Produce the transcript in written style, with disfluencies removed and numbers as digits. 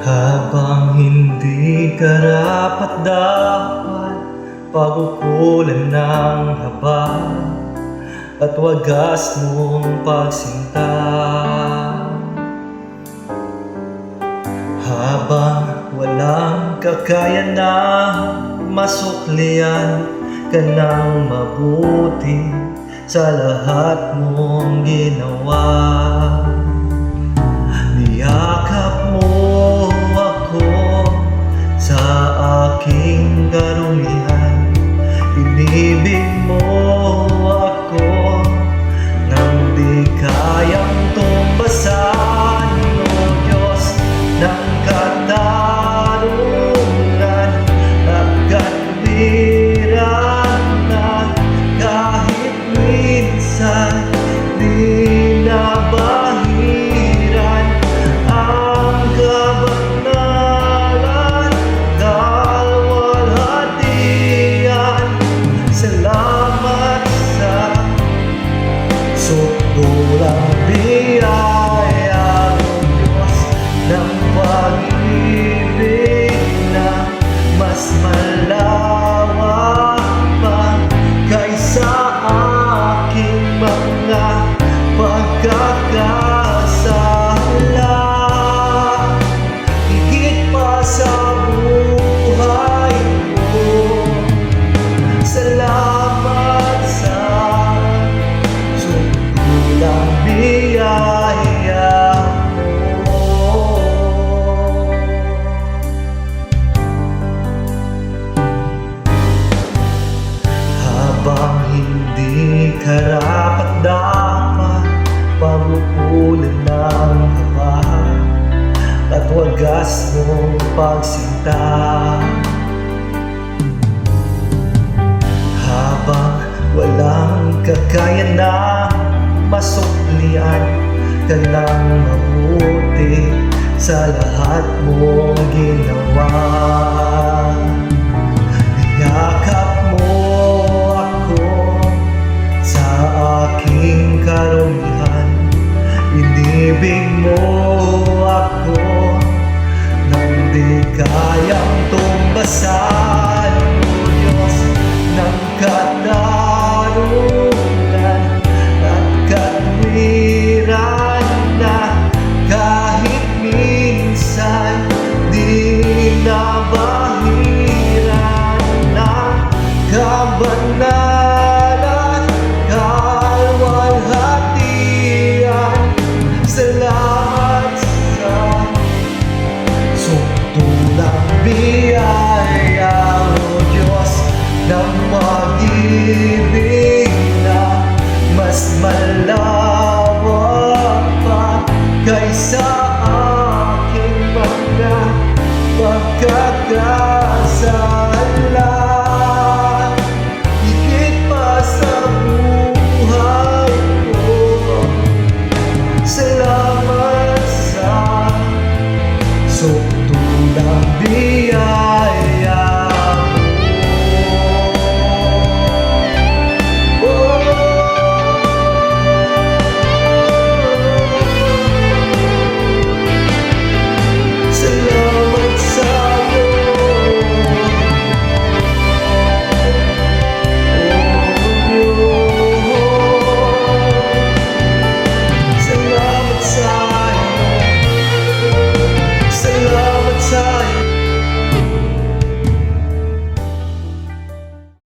Habang hindi karapat-dapat pagukulan ng haba at wagas mong pagsinta, habang walang kakayanang masuklian ka ng mabuti sa lahat mong ginawa. Niyakap mo ako sa aking karumihan, inibig mo ako nang di kayang tumbasan, O Diyos ng katarungan at katwiran, na kahit minsan di nabahiran ang kabanalan, kalwalhatian. Salamat sa sutulang biyaya, O Diyos ng pag-ibig na mas malawak pa kaysa aking mga pagkakasala. Higit pa sa buhay ko, salamat sa sutulang biyaya mo. Habang hindi karapat-dapat pagukulan ng haba at wagas mong pagsinta, habang walang kakayanang masuklian ka ng mabuti sa lahat mong ginawa. Niyakap mo ako sa aking karumihan, inibig mo ako nang di kayang tumbasan, O Diyos ng katarungan at katwiran, na kahit minsan di nabahiran ng kabanalan, kalwalhatian. Salamat sa sutulang biyaya, O Diyos ng pag-ibig na mas malawak pa kaysa